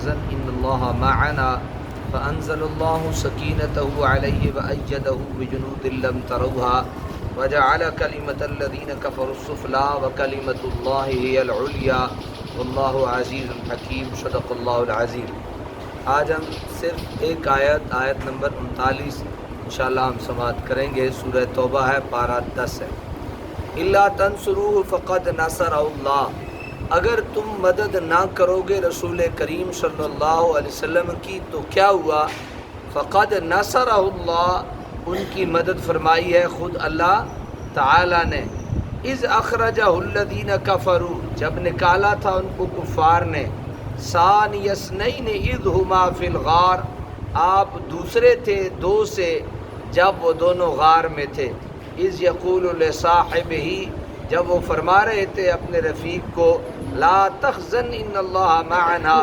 تحزن ان اللہ معنا فانزل اللہ سکینته علیہ وأیدہ بجنود لم تروها وجعل کلمۃ الذین کفروا السفلی وکلمۃ اللہ ہی العلیٰ واللہ عزیز حکیم صدق اللہ العظیم۔ آج ہم صرف ایک آیت نمبر 39 انشاءاللہ ہم سماعت کریں گے۔ سورہ توبہ ہے، پارہ 10 ہے۔ الا تنصروہ فقد نصرہ اللہ، اگر تم مدد نہ کرو گے رسول کریم صلی اللہ علیہ وسلم کی تو کیا ہوا؟ فقد نصرہ اللہ، ان کی مدد فرمائی ہے خود اللہ تعالی نے۔ اذ اخرجہ الذین کفروا، جب نکالا تھا ان کو کفار نے۔ ثانی اثنین اذ ہما فی الغار، آپ دوسرے تھے دو سے جب وہ دونوں غار میں تھے۔ اذ یقول لصاحبہ، جب وہ فرما رہے تھے اپنے رفیق کو، لا تحزن ان اللہ معنا،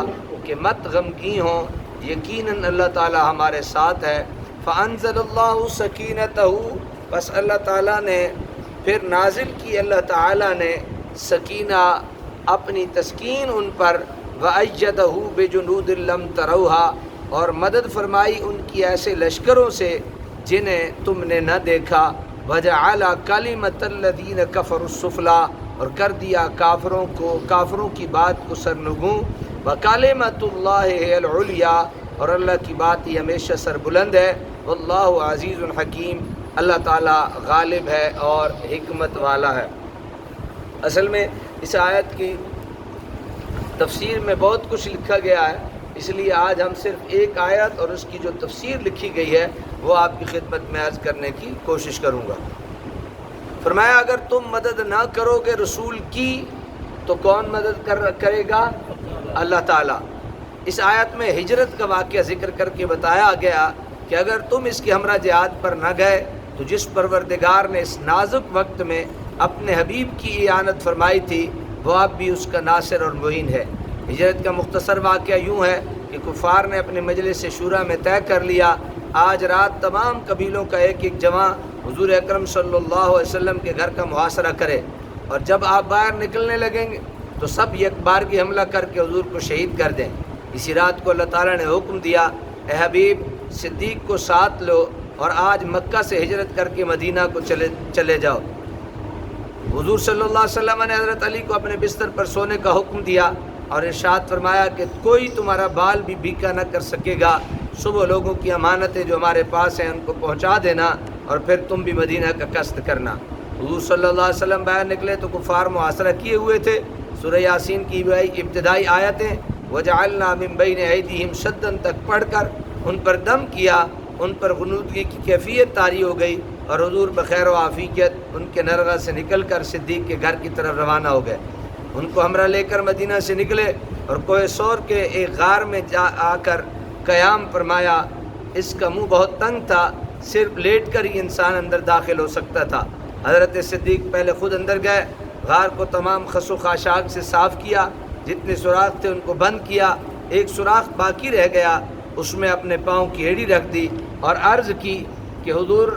کہ مت غمگین ہوں، یقیناً اللہ تعالی ہمارے ساتھ ہے۔ فانزل اللہ سکینتہ، بس اللہ تعالیٰ نے پھر نازل کی اللہ تعالیٰ نے سکینہ، اپنی تسکین ان پر، وأیدہ بجنود لم تروہا، اور مدد فرمائی ان کی ایسے لشکروں سے جنہیں تم نے نہ دیکھا۔ وجعل کلمۃ الذین کفروا السفلی، اور کر دیا کافروں کی بات کو سرنگوں۔ وکلمۃ اللہ ہی العلیٰ، اور اللہ کی بات ہی ہمیشہ سربلند ہے۔ واللہ عزیز حکیم، اللہ تعالیٰ غالب ہے اور حکمت والا ہے۔ اصل میں اس آیت کی تفسیر میں بہت کچھ لکھا گیا ہے، اس لیے آج ہم صرف ایک آیت اور اس کی جو تفسیر لکھی گئی ہے وہ آپ کی خدمت میں عرض کرنے کی کوشش کروں گا۔ فرمایا اگر تم مدد نہ کرو گے رسول کی تو کون مدد کرے گا؟ اللہ تعالیٰ۔ اس آیت میں ہجرت کا واقعہ ذکر کر کے بتایا گیا کہ اگر تم اس کے ہمراہ جہاد پر نہ گئے تو جس پروردگار نے اس نازک وقت میں اپنے حبیب کی اعانت فرمائی تھی وہ اب بھی اس کا ناصر اور معین ہے۔ ہجرت کا مختصر واقعہ یوں ہے کہ کفار نے اپنے مجلس شورا میں طے کر لیا آج رات تمام قبیلوں کا ایک ایک جواں حضور اکرم صلی اللہ علیہ وسلم کے گھر کا محاصرہ کرے، اور جب آپ باہر نکلنے لگیں گے تو سب یک بار کی حملہ کر کے حضور کو شہید کر دیں۔ اسی رات کو اللہ تعالیٰ نے حکم دیا، اے حبیب صدیق کو ساتھ لو اور آج مکہ سے ہجرت کر کے مدینہ کو چلے جاؤ۔ حضور صلی اللہ علیہ وسلم نے حضرت علی کو اپنے بستر پر سونے کا حکم دیا اور ارشاد فرمایا کہ کوئی تمہارا بال بھی بھیکا نہ کر سکے گا، صبح لوگوں کی امانتیں جو ہمارے پاس ہیں ان کو پہنچا دینا اور پھر تم بھی مدینہ کا قصد کرنا۔ حضور صلی اللہ علیہ وسلم باہر نکلے تو کفار محاصرہ کیے ہوئے تھے۔ سورہ یاسین کی ابتدائی آیتیں وَجَعَلْنَا مِن بَيْنِ أَيْدِيهِمْ سَدًّا تک پڑھ کر ان پر دم کیا، ان پر غنودگی کی کیفیت طاری ہو گئی، اور حضور بخیر و عافیت ان کے نرغہ سے نکل کر صدیق کے گھر کی طرف روانہ ہو گئے۔ ان کو ہمراہ لے کر مدینہ سے نکلے اور کوہ سور کے ایک غار میں آ کر قیام فرمایا۔ اس کا منہ بہت تنگ تھا، صرف لیٹ کر ہی انسان اندر داخل ہو سکتا تھا۔ حضرت صدیق پہلے خود اندر گئے، غار کو تمام خس و خاشاک سے صاف کیا، جتنے سوراخ تھے ان کو بند کیا، ایک سوراخ باقی رہ گیا، اس میں اپنے پاؤں کی ایڑی رکھ دی اور عرض کی کہ حضور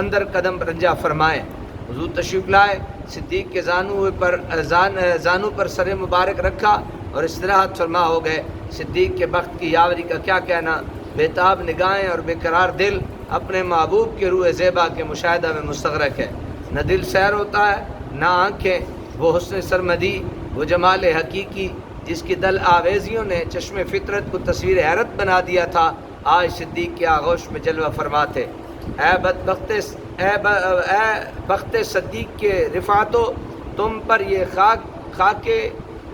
اندر قدم رنجا فرمائیں۔ حضور تشریف لائے، صدیق کے زانو پر سر مبارک رکھا اور استراحت فرما ہو گئے۔ صدیق کے بخت کی یاوری کا کیا کہنا، بےتاب نگاہیں اور بے قرار دل اپنے محبوب کے روح زیبا کے مشاہدہ میں مستغرق ہے۔ نہ دل سیر ہوتا ہے نہ آنکھیں، وہ حسن سرمدی، وہ جمال حقیقی جس کی دل آویزیوں نے چشم فطرت کو تصویر حیرت بنا دیا تھا، آج صدیق کے آغوش میں جلوہ فرما تھے۔ اے بخت صدیق کے رفعتو، تم پر یہ خاک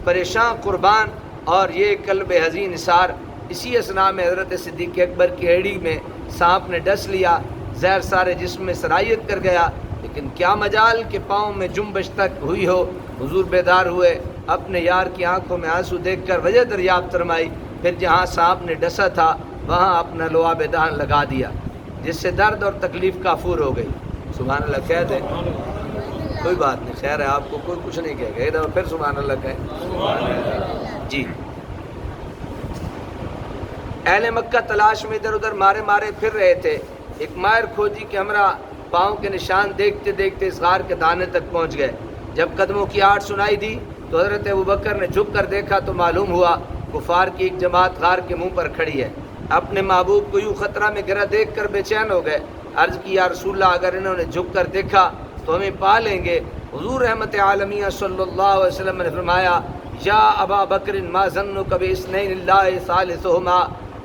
پریشاں قربان اور یہ قلب حزین نثار۔ اسی اثناء میں حضرت صدیق اکبر کی ایڑی میں سانپ نے ڈس لیا، زہر سارے جسم میں سرایت کر گیا، لیکن کیا مجال کہ پاؤں میں جنبش تک ہوئی ہو۔ حضور بیدار ہوئے، اپنے یار کی آنکھوں میں آنسو دیکھ کر وجہ دریافت فرمائی، پھر جہاں سانپ نے ڈسا تھا وہاں اپنا لعاب دہن لگا دیا، جس سے درد اور تکلیف کافور ہو گئی۔ سبحان اللہ کہہ دیں، کوئی بات نہیں، خیر ہے، آپ کو کوئی کچھ نہیں کہے گا، ایک دفعہ پھر سبحان اللہ کہیں جی۔ اہل مکہ تلاش میں ادھر ادھر مارے پھر رہے تھے۔ ایک ماہر کھوجی کے ہمراہ پاؤں کے نشان دیکھتے دیکھتے اس غار کے دانے تک پہنچ گئے۔ جب قدموں کی آہٹ سنائی دی تو حضرت ابوبکر نے جھک کر دیکھا تو معلوم ہوا کفار کی ایک جماعت غار کے منہ پر کھڑی ہے، اپنے محبوب کو یوں خطرہ میں گرا دیکھ کر بے چین ہو گئے، عرض کی یا رسول اللہ اگر انہوں نے جھک کر دیکھا تو ہمیں پا لیں گے۔ حضور رحمت عالمیہ صلی اللہ علیہ وسلم نے فرمایا یا ابا بکر ما ظنک باثنین اللہ ثالثہما،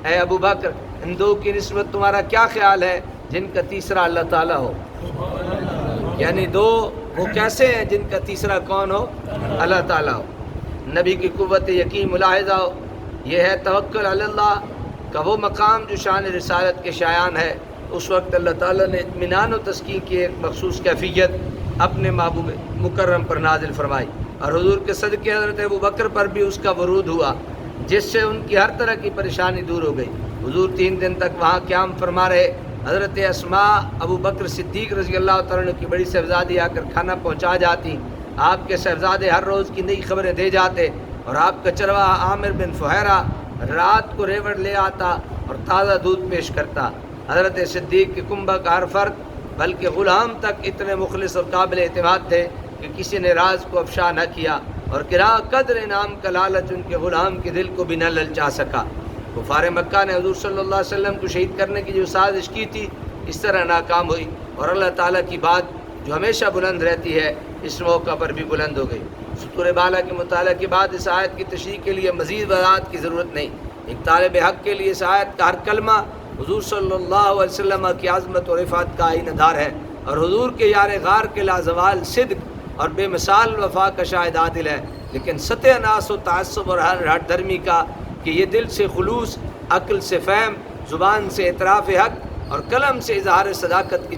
اے ابو بکر ان دو کی نسبت تمہارا کیا خیال ہے جن کا تیسرا اللہ تعالیٰ ہو؟ یعنی دو وہ کیسے ہیں جن کا تیسرا کون ہو؟ اللہ تعالیٰ ہو۔ نبی کی قوت یقین ملاحظہ ہو، یہ ہے توکل علی اللہ کا وہ مقام جو شان رسالت کے شایان ہے۔ اس وقت اللہ تعالیٰ نے اطمینان و تسکین کی ایک مخصوص کیفیت اپنے محبوب مکرم پر نازل فرمائی، اور حضور کے صدقے حضرت ابو بکر پر بھی اس کا ورود ہوا، جس سے ان کی ہر طرح کی پریشانی دور ہو گئی۔ حضور 3 دن تک وہاں قیام فرما رہے۔ حضرت اسماء ابو بکر صدیق رضی اللہ تعالیٰ عنہ کی بڑی صاحبزادی آ کر کھانا پہنچا جاتی، آپ کے صاحبزادے ہر روز کی نئی خبریں دے جاتے، اور آپ کا چرواہا عامر بن فہیرہ رات کو ریوڑ لے آتا اور تازہ دودھ پیش کرتا۔ حضرت صدیق کے کنبہ کا ہر فرد بلکہ غلام تک اتنے مخلص اور قابل اعتماد تھے کہ کسی نے راز کو افشا نہ کیا، اور گرا قدر انعام کا لالچ ان کے غلام کے دل کو بھی نہ للچا سکا۔ کفار مکہ نے حضور صلی اللہ علیہ وسلم کو شہید کرنے کی جو سازش کی تھی اس طرح ناکام ہوئی، اور اللہ تعالیٰ کی بات جو ہمیشہ بلند رہتی ہے اس موقع پر بھی بلند ہو گئی۔ سطور بالا کے مطالعہ کے بعد اس آیت کی تشریح کے لیے مزید وضاحت کی ضرورت نہیں۔ ایک طالب حق کے لیے اس آیت کا ہر کلمہ حضور صلی اللہ علیہ وسلم کی عظمت اور رفعت کا آئینہ دار ہے، اور حضور کے یار غار کے لازوال صدق اور بے مثال وفا کا شاہد عادل ہے۔ لیکن سطح ناس و تعصب اور ہٹ دھرمی کا کہ یہ دل سے خلوص، عقل سے فہم، زبان سے اعتراف حق اور قلم سے اظہار صداقت کی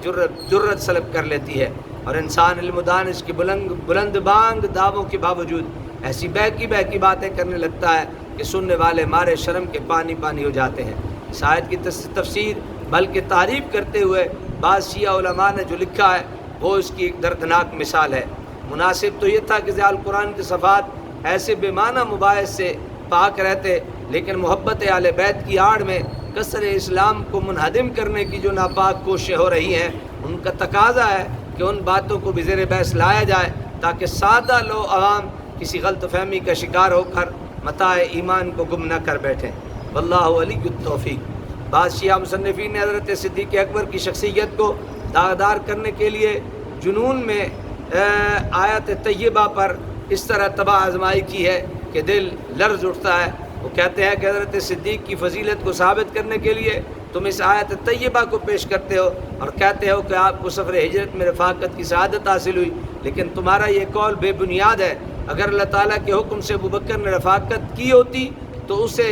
جرت سلب کر لیتی ہے، اور انسان علم و دانش کی بلند بانگ دعووں کے باوجود ایسی بہکی باتیں کرنے لگتا ہے کہ سننے والے مارے شرم کے پانی پانی ہو جاتے ہیں۔ اس آیت کی تفسیر بلکہ تعریف کرتے ہوئے بعض شیعہ علماء نے جو لکھا ہے وہ اس کی ایک دردناک مثال ہے۔ مناسب تو یہ تھا کہ ضیاء القرآن کے صفحات ایسے بے معنی مباحث سے پاک رہتے، لیکن محبت اہل بیت کی آڑ میں کثر اسلام کو منہدم کرنے کی جو ناپاک کوششیں ہو رہی ہیں ان کا تقاضا ہے کہ ان باتوں کو بھی زیر بحث لایا جائے تاکہ سادہ لو عوام کسی غلط فہمی کا شکار ہو کر متاع ایمان کو گم نہ کر بیٹھیں۔ واللہ ولی التوفیق۔ بعض شیعہ مصنفین نے حضرت صدیق اکبر کی شخصیت کو داغدار کرنے کے لیے جنون میں آیت طیبہ پر اس طرح تباہ آزمائی کی ہے کہ دل لرز اٹھتا ہے۔ وہ کہتے ہیں کہ حضرت صدیق کی فضیلت کو ثابت کرنے کے لیے تم اس آیت طیبہ کو پیش کرتے ہو اور کہتے ہو کہ آپ کو سفر ہجرت میں رفاقت کی سعادت حاصل ہوئی، لیکن تمہارا یہ قول بے بنیاد ہے۔ اگر اللہ تعالیٰ کے حکم سے ابوبکر نے رفاقت کی ہوتی تو اسے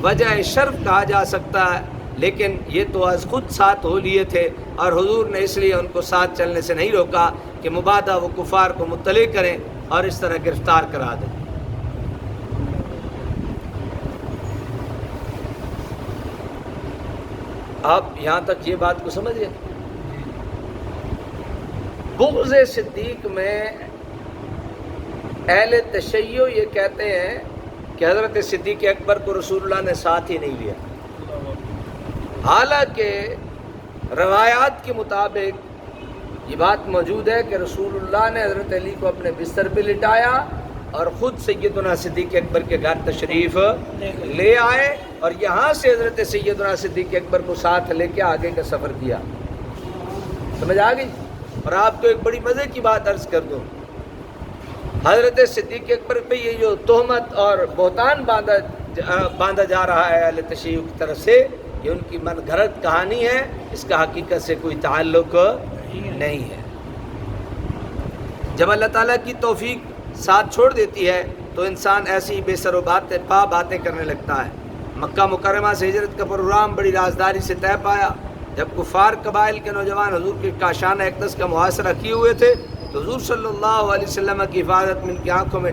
وجہ شرف کہا جا سکتا ہے، لیکن یہ تو از خود ساتھ ہو لیے تھے، اور حضور نے اس لیے ان کو ساتھ چلنے سے نہیں روکا کہ مبادا وہ کفار کو مطلع کریں اور اس طرح گرفتار کرا دیں۔ آپ یہاں تک یہ بات کو سمجھیں۔ بغض صدیق میں اہل تشیع یہ کہتے ہیں کہ حضرت صدیق اکبر کو رسول اللہ نے ساتھ ہی نہیں لیا، حالانکہ روایات کے مطابق یہ بات موجود ہے کہ رسول اللہ نے حضرت علی کو اپنے بستر پہ لٹایا اور خود سیدنا صدیق اکبر کے گھر تشریف لے آئے، اور یہاں سے حضرت سیدنا صدیق اکبر کو ساتھ لے کے آگے کا سفر کیا۔ سمجھ آ گئی؟ اور آپ کو ایک بڑی مزے کی بات عرض کر دوں، حضرت صدیق اکبر پہ یہ جو تہمت اور بہتان باندھا جا رہا ہے اہل تشیع کی طرف سے، یہ ان کی من گھڑت کہانی ہے، اس کا حقیقت سے کوئی تعلق نہیں ہے۔ جب اللہ تعالیٰ کی توفیق ساتھ چھوڑ دیتی ہے تو انسان ایسی بے سر و باتیں کرنے لگتا ہے۔ مکہ مکرمہ سے ہجرت کا پروگرام بڑی رازداری سے طے پایا۔ جب کفار قبائل کے نوجوان حضور کے کاشانہ اقدس کا محاصرہ کیے ہوئے تھے تو حضور صلی اللہ علیہ وسلم کی حفاظت میں ان کی آنکھوں میں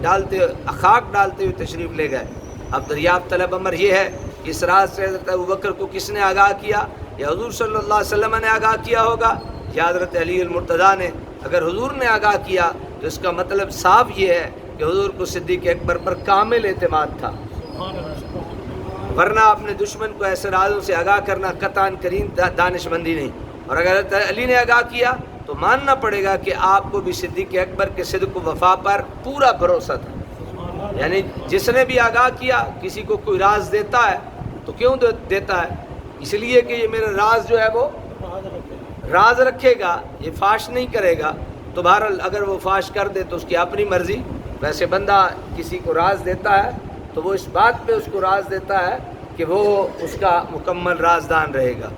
خاک ڈالتے ہوئے تشریف لے گئے۔ اب دریافت طلب امر یہ ہے کہ اس راز سے حضرت ابوبکر کو کس نے آگاہ کیا؟ یا حضور صلی اللہ علیہ وسلم نے آگاہ کیا ہوگا یا حضرت علی المرتضیٰ نے؟ اگر حضور نے آگاہ کیا تو اس کا مطلب صاف یہ ہے کہ حضور کو صدیق اکبر پر کامل اعتماد تھا، ورنہ اپنے دشمن کو ایسے رازوں سے آگاہ کرنا قطعاً کریم دانش مندی نہیں۔ اور اگر حضرت علی نے آگاہ کیا تو ماننا پڑے گا کہ آپ کو بھی صدیق اکبر کے صدق و وفا پر پورا بھروسہ تھا۔ یعنی جس نے بھی آگاہ کیا کسی کو کوئی راز دیتا ہے تو کیوں دیتا ہے؟ اس لیے کہ یہ میرا راز جو ہے وہ راز رکھے گا، یہ فاش نہیں کرے گا۔ تو بہرحال اگر وہ فاش کر دے تو اس کی اپنی مرضی۔ ویسے بندہ کسی کو راز دیتا ہے تو وہ اس بات پہ اس کو راز دیتا ہے کہ وہ اس کا مکمل رازدان رہے گا۔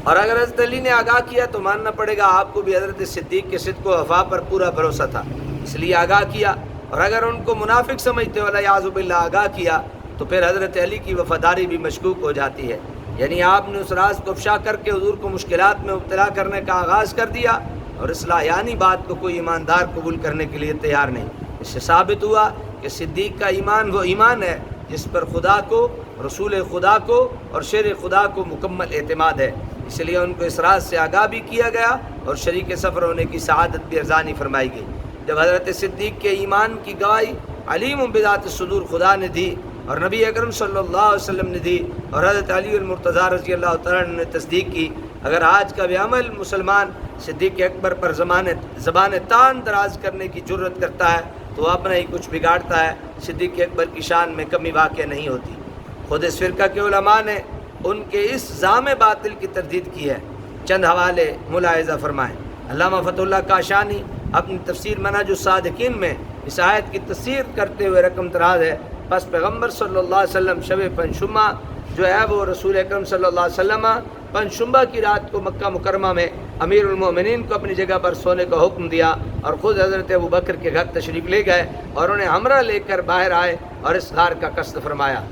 اور اگر حضرت علی نے آگاہ کیا تو ماننا پڑے گا آپ کو بھی حضرت صدیق کے صدق و وفا پر پورا بھروسہ تھا، اس لیے آگاہ کیا۔ اور اگر ان کو منافق سمجھتے ہو والعیاذ باللہ آگاہ کیا تو پھر حضرت علی کی وفاداری بھی مشکوک ہو جاتی ہے۔ یعنی آپ نے اس راز کو افشا کر کے حضور کو مشکلات میں مبتلا کرنے کا آغاز کر دیا، اور اس لایانی بات کو کوئی ایماندار قبول کرنے کے لیے تیار نہیں۔ اس سے ثابت ہوا کہ صدیق کا ایمان وہ ایمان ہے جس پر خدا کو، رسول خدا کو اور شیر خدا کو مکمل اعتماد ہے۔ اس لیے ان کو اس راز سے آگاہ بھی کیا گیا اور شریک سفر ہونے کی سعادت بھی ارزانی فرمائی گئی۔ جب حضرت صدیق کے ایمان کی گواہی علیم بذات الصدور خدا نے دی اور نبی اکرم صلی اللہ علیہ وسلم نے دی اور حضرت علی المرتضیٰ رضی اللہ تعالیٰ عنہ نے تصدیق کی، اگر آج کا بعمل مسلمان صدیق اکبر پر زبان تان دراز کرنے کی جرت کرتا ہے تو وہ اپنا ہی کچھ بگاڑتا ہے۔ صدیق اکبر کی شان میں کمی واقع نہیں ہوتی۔ خود اس فرقہ کے علماء نے ان کے اس زعم باطل کی تردید کی ہے۔ چند حوالے ملاحظہ فرمائیں۔ علامہ فتح اللہ کاشانی اپنی تفسیر منہج الصادقین میں اس آیت کی تفسیر کرتے ہوئے رقم دراز ہے، بس پیغمبر صلی اللہ علیہ وسلم شب پنجشنبہ جو ہے وہ رسول اکرم صلی اللہ علیہ وسلم پنجشنبہ کی رات کو مکہ مکرمہ میں امیر المومنین کو اپنی جگہ پر سونے کا حکم دیا اور خود حضرت ابوبکر کے گھر تشریف لے گئے اور انہیں ہمراہ لے کر باہر آئے اور اس غار کا قصد فرمایا۔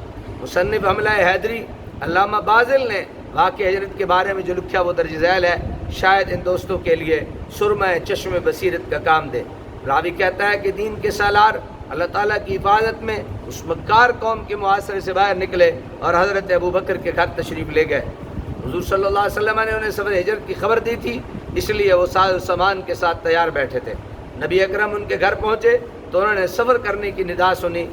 مصنف حملہ حیدری علامہ بازل نے واقع ہجرت کے بارے میں جو لکھا وہ درج ذیل ہے، شاید ان دوستوں کے لیے سرمہ چشم بصیرت کا کام دے۔ راوی کہتا ہے کہ دین کے سالار اللہ تعالیٰ کی حفاظت میں اس مکار قوم کے محاصرے سے باہر نکلے اور حضرت ابوبکر کے گھر تشریف لے گئے۔ حضور صلی اللہ علیہ وسلم نے انہیں سفر ہجرت کی خبر دی تھی، اس لیے وہ ساز و سامان کے ساتھ تیار بیٹھے تھے۔ نبی اکرم ان کے گھر پہنچے تو انہوں نے سفر کرنے کی ندا سنی۔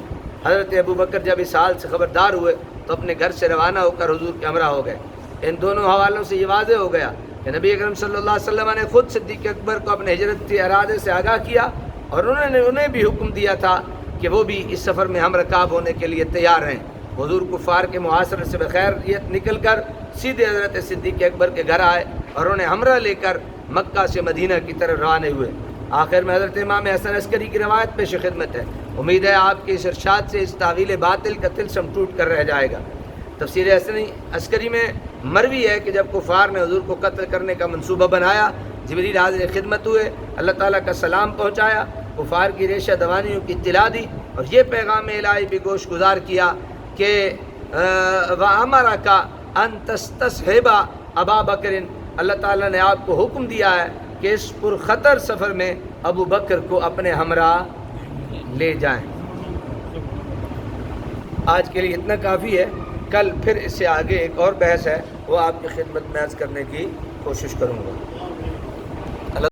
حضرت ابوبکر جب اس حال سے خبردار ہوئے تو اپنے گھر سے روانہ ہو کر حضور کے ہمراہ ہو گئے۔ ان دونوں حوالوں سے یہ واضح ہو گیا کہ نبی اکرم صلی اللہ علیہ وسلم نے خود صدیق اکبر کو اپنے ہجرت کے ارادے سے آگاہ کیا اور انہیں بھی حکم دیا تھا کہ وہ بھی اس سفر میں ہم رکاب ہونے کے لیے تیار ہیں۔ حضور کفار کے محاصرے سے بخیریت نکل کر سیدھے حضرت صدیق اکبر کے گھر آئے اور انہیں ہمراہ لے کر مکہ سے مدینہ کی طرف روانہ ہوئے۔ آخر میں حضرت امام حسن عسکری کی روایت پیش خدمت ہے۔ امید ہے آپ کے اس ارشاد سے اس تعویل باطل کا طلسم ٹوٹ کر رہ جائے گا۔ تفسیر حسن عسکری میں مروی ہے کہ جب کفار نے حضور کو قتل کرنے کا منصوبہ بنایا، جبریل حاضر خدمت ہوئے، اللہ تعالیٰ کا سلام پہنچایا، کفار کی ریشہ دوانیوں کی اطلاع دی اور یہ پیغام الہی بھی گوش گزار کیا کہ وَأَمَرَكَ أَن تَسْتَصْحِبَ أَبَا بَكْرٍ، اللہ تعالیٰ نے آپ کو حکم دیا ہے کہ اس پرخطر سفر میں ابو بکر کو اپنے ہمراہ لے جائیں۔ آج کے لیے اتنا کافی ہے، کل پھر اس سے آگے ایک اور بحث ہے، وہ آپ کی خدمت میں عرض کرنے کی کوشش کروں گا۔